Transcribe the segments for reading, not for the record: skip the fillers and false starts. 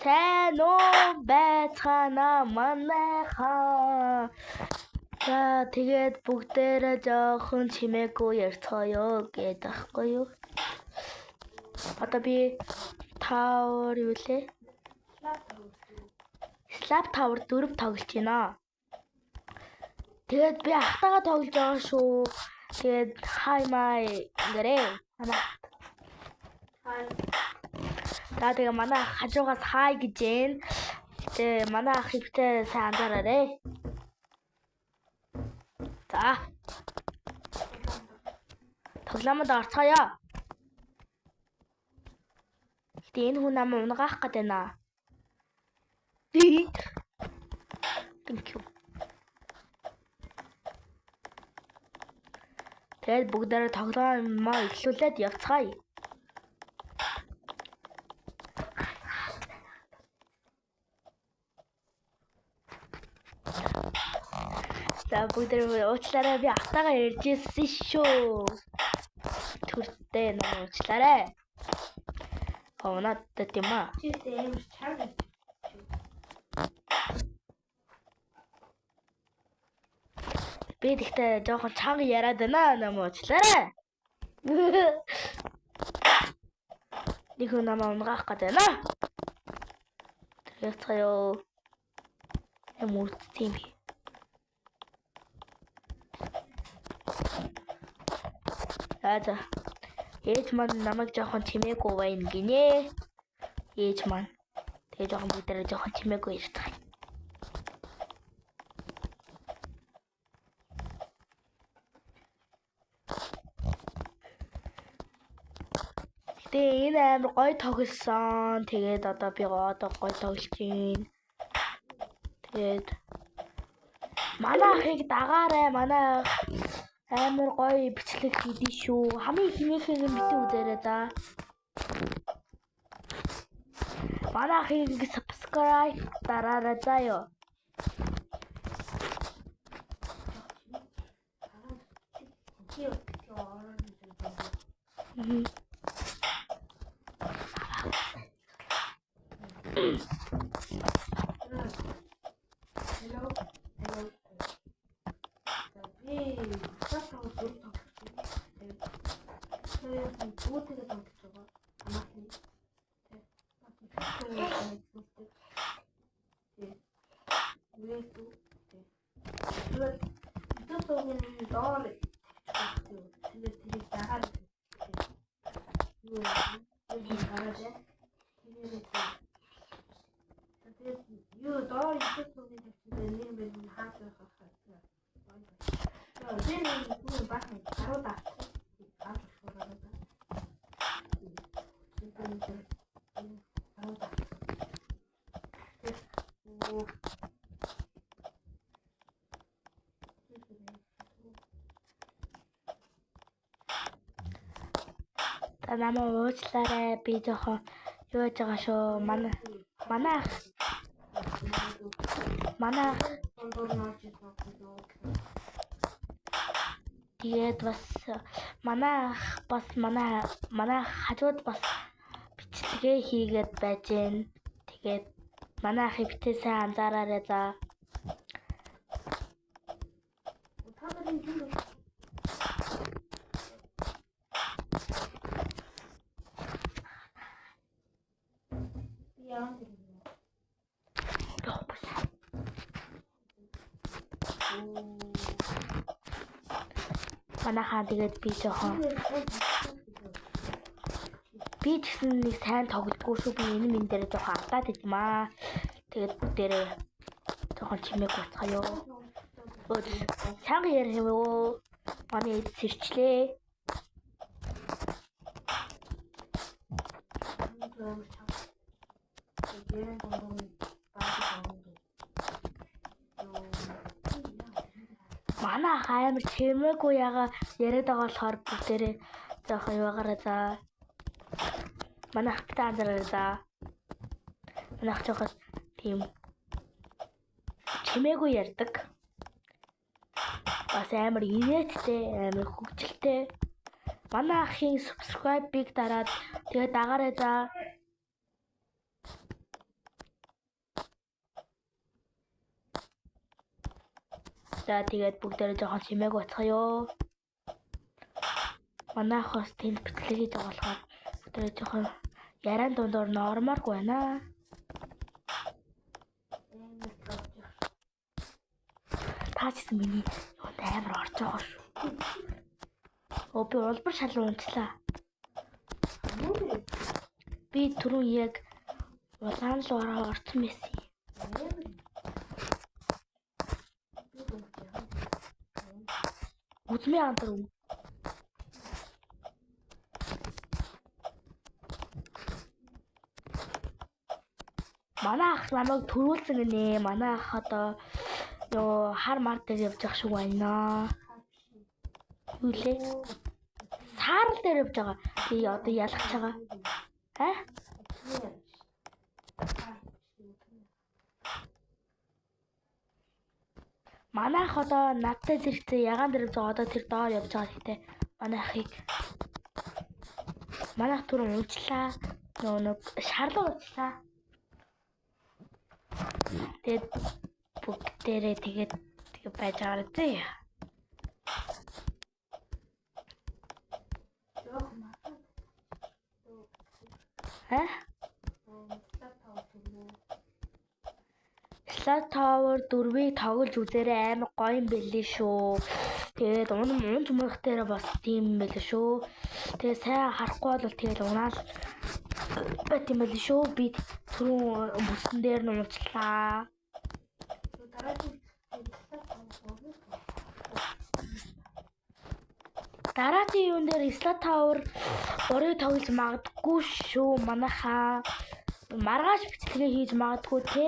Сайн уу байцгаана манайхаа. За тэгээд бүгдээрээ жоохон чимээгүй ярьцгаая гэдэг байхгүй юу? Одоо би Tower юу лээ? Slap Tower 4 тоглож байна. Тэгээд би ахтагаа тоглож байгаа шүү. Тэгээд hi my гэрээ. За тэгээ манай ах хажуугаас хай гэж байна. Тэгээ манай ах ихтэй сайн анзаараарэ. За. Тоглоомод орцгоё. Гэтэ энэ хүн намайг унгаах гээд байна. Thank you. Тэгээд бүгдээрээ тоглоомоо эхлүүлээд явцгаая. За бүгдээ уучлаарай би автагаа ярьж ирсэн шүү. Түртэй намайг уучлаарай. Оноод тийм аа. Би тэгтээ жоохон чанга яриад байна намайг уучлаарай. Нэг хүн намайг унгаах гээд байна. Яцгаё. Эмүрт тийм би. За. Ээж маань намайг жоохон чимээгүй байна гинэ. Ээж маань. Тэгээ жоохон бүгдээрээ жоохон чимээгүй ярьдаг. Тэгээ энэ амар гоё тоглосон. Тэгээд одоо би гоё тоглож байна. Тэгээд манай ахыг дагаарай. Манай амар гоё бичлэг хийдий шүү. Хамгийн ихнийхийг нь битүү үзээрэй за. Манай ахыг subscribe дараарай заяа. Намайг уучлаарай. Би жоохон юу яаж байгаа шүү. Манай тэгээд бас манай хажууд бас бичлэгээ хийгээд байж гэн. Тэгээд манай ахыг битээ сайн анзаараарай за. Манайхаа тэгээд би жоохон би ч гэсэн нэг сайн тоглодгүй шүү. Би энэ минь дээр жоохон алдаад идэм аа. Тэгээд бүгдээрээ жоохон чимээг уцгаая. Чанга ярих юм уу? Манай эд сэрчлээ. Манай амар чимээгүй яга яриад байгаа болохоор бүгдээрээ жоохон яваараа за. Манай хатаа анзаараа за. Манай ах жоохон тийм чимээгүй ярьдаг. Бас амар инээдтэй, амар хөвгөлтэй. Манай ахын subscribe-ыг дараад тэгээд дагаарай за. За тэгээд бүгдээрээ жоохон чимээг уцгаая. Манай ах бас тэнд бичлэг хийж байгаа болохоор бүгдээрээ жоохон яриан дундуур нормааргүй байна. Таачсан миний юунд амар орж байгаа шүү. Оо би улбар шал унчлаа. Би түрүүн яг улаан руу орсон байсан. Үзмээ антар уу. Манай ах намайг төрүүлсэн гинэ. Манай ах одоо ёо хар мар дээр явж явах шиг байна. Юу лээ? Саарл дээр явж байгаа. Би одоо ялгаж байгаа. Аа? Манай ах одоо надтай зэрэгцээ ягаан дээр явж байгаа. Одоо тэр доор явж байгаа гэхдээ манай ахыг манай ах түрүүн унчлаа. Нэг шарлуу унчлаа. Тэгээд бүгдээрээ тэгээд байж байгаа зэ. Slot Tower 4-ийг тоглож үзээрэй, амар гоё юм бэлээ шүү. Тэгээд унж мөрөх дээр бас тийм юм бэлээ шүү. Тэгээд сайн харахгүй бол тэгээд унаал бат юм бэлээ шүү. Би түрүүн бүсэн дээр нь унчлаа. Дараагийн юун дээр Slot Tower 3-ыг тоглож магадгүй шүү. Манайхаа маргааш бичлэгээ хийж магадгүй те.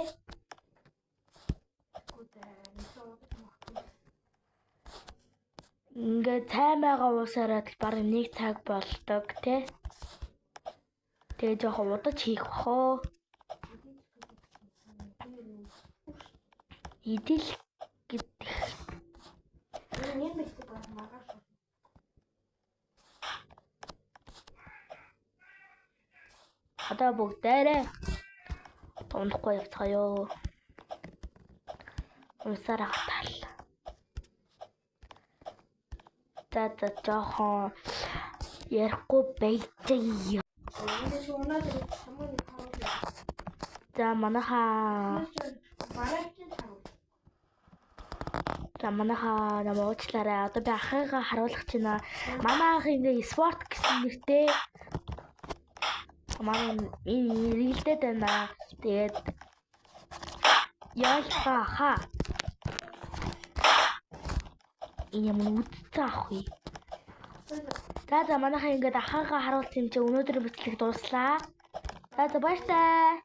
Ингээд цаймаага уусараад бараг 1 цаг болдог те. Тэгээ жоохон удаж хийх бахоо. Идэл гэдэг. Одоо бүгдээрээ дундахгүй явцгаая. Унсараа тал. За жоохон ярихгүй байжээ. За манайхаа намайг уучлаарай. Одоо би ахыгаа харуулах гэж байна. Манай ах ингээ спорт гэсэн нэртэй манай иргэлдээд байна. Тэгээд яалгаа хаа. Ийм үдцээ ах уу. За манайхаа ингээд ахыгаа харуулсан юм чи өнөөдөр бичлэг дууслаа. За баяртай.